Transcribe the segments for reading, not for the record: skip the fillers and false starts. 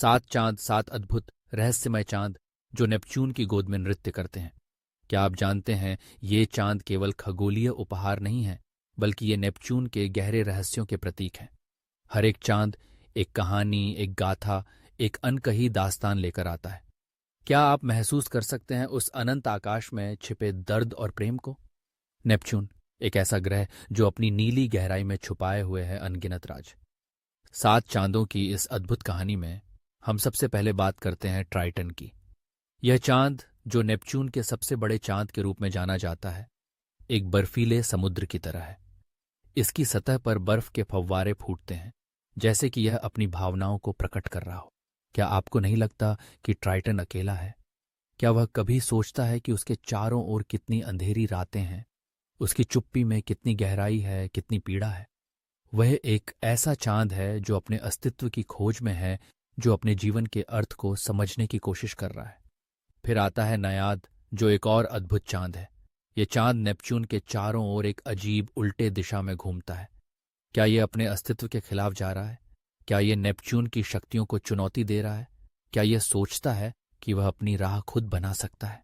7 चांद, 7 अद्भुत रहस्यमय चांद जो नेपच्यून की गोद में नृत्य करते हैं। क्या आप जानते हैं, ये चांद केवल खगोलीय उपहार नहीं है, बल्कि ये नेपच्यून के गहरे रहस्यों के प्रतीक हैं। हर एक चांद एक कहानी, एक गाथा, एक अनकही दास्तान लेकर आता है। क्या आप महसूस कर सकते हैं उस अनंत आकाश में छिपे दर्द और प्रेम को? नेपच्यून एक ऐसा ग्रह जो अपनी नीली गहराई में छुपाए हुए है अनगिनत राज। 7 चांदों की इस अद्भुत कहानी में हम सबसे पहले बात करते हैं ट्राइटन की। यह चांद, जो नेपच्यून के सबसे बड़े चांद के रूप में जाना जाता है, एक बर्फीले समुद्र की तरह है। इसकी सतह पर बर्फ के फव्वारे फूटते हैं, जैसे कि यह अपनी भावनाओं को प्रकट कर रहा हो। क्या आपको नहीं लगता कि ट्राइटन अकेला है? क्या वह कभी सोचता है कि उसके चारों ओर कितनी अंधेरी रातें हैं, उसकी चुप्पी में कितनी गहराई है, कितनी पीड़ा है? वह एक ऐसा चांद है जो अपने अस्तित्व की खोज में है, जो अपने जीवन के अर्थ को समझने की कोशिश कर रहा है। फिर आता है नयाद, जो एक और अद्भुत चांद है। ये चांद नेपच्यून के चारों ओर एक अजीब उल्टे दिशा में घूमता है। क्या ये अपने अस्तित्व के खिलाफ जा रहा है? क्या ये नेपच्यून की शक्तियों को चुनौती दे रहा है? क्या ये सोचता है कि वह अपनी राह खुद बना सकता है?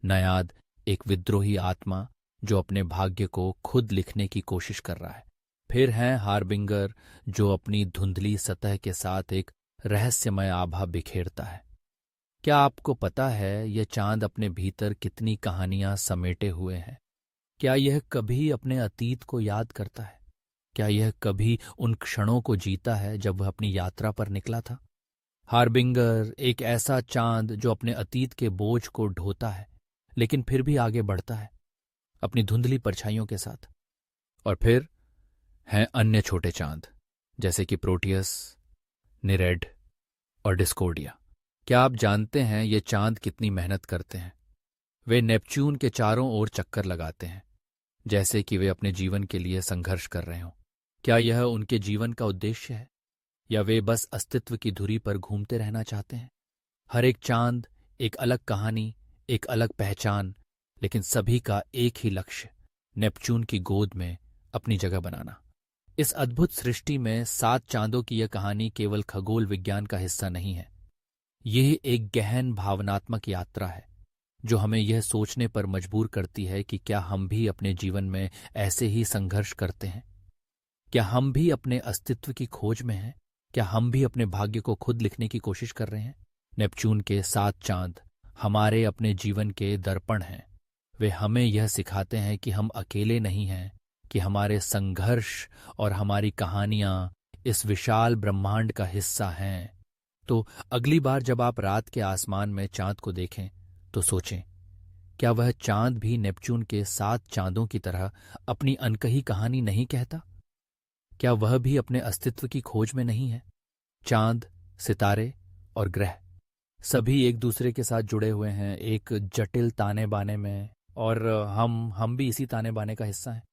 नयाद एक विद्रोही आत्मा जो अपने भाग्य को खुद लिखने की कोशिश कर रहा है। फिर हैं हार्बिंगर, जो अपनी धुंधली सतह के साथ एक रहस्यमय आभा बिखेरता है। क्या आपको पता है यह चांद अपने भीतर कितनी कहानियां समेटे हुए है? क्या यह कभी अपने अतीत को याद करता है? क्या यह कभी उन क्षणों को जीता है जब वह अपनी यात्रा पर निकला था? हार्बिंगर एक ऐसा चांद जो अपने अतीत के बोझ को ढोता है, लेकिन फिर भी आगे बढ़ता है अपनी धुंधली परछाइयों के साथ। और फिर हैं अन्य छोटे चांद, जैसे कि प्रोटियस, निरेड और डिस्कोडिया। क्या आप जानते हैं ये चांद कितनी मेहनत करते हैं? वे नेपच्यून के चारों ओर चक्कर लगाते हैं, जैसे कि वे अपने जीवन के लिए संघर्ष कर रहे हों। क्या यह उनके जीवन का उद्देश्य है, या वे बस अस्तित्व की धुरी पर घूमते रहना चाहते हैं? हर एक चांद एक अलग कहानी, एक अलग पहचान, लेकिन सभी का एक ही लक्ष्य, नेपच्यून की गोद में अपनी जगह बनाना। इस अद्भुत सृष्टि में 7 चांदों की यह कहानी केवल खगोल विज्ञान का हिस्सा नहीं है। यह एक गहन भावनात्मक यात्रा है जो हमें यह सोचने पर मजबूर करती है कि क्या हम भी अपने जीवन में ऐसे ही संघर्ष करते हैं? क्या हम भी अपने अस्तित्व की खोज में हैं? क्या हम भी अपने भाग्य को खुद लिखने की कोशिश कर रहे हैं? नेपच्यून के 7 चांद हमारे अपने जीवन के दर्पण हैं। वे हमें यह सिखाते हैं कि हम अकेले नहीं हैं, कि हमारे संघर्ष और हमारी कहानियां इस विशाल ब्रह्मांड का हिस्सा हैं। तो अगली बार जब आप रात के आसमान में चांद को देखें, तो सोचें, क्या वह चांद भी नेपच्यून के 7 चांदों की तरह अपनी अनकही कहानी नहीं कहता? क्या वह भी अपने अस्तित्व की खोज में नहीं है? चांद, सितारे और ग्रह सभी एक दूसरे के साथ जुड़े हुए हैं एक जटिल ताने बाने में, और हम भी इसी ताने बाने का हिस्सा हैं।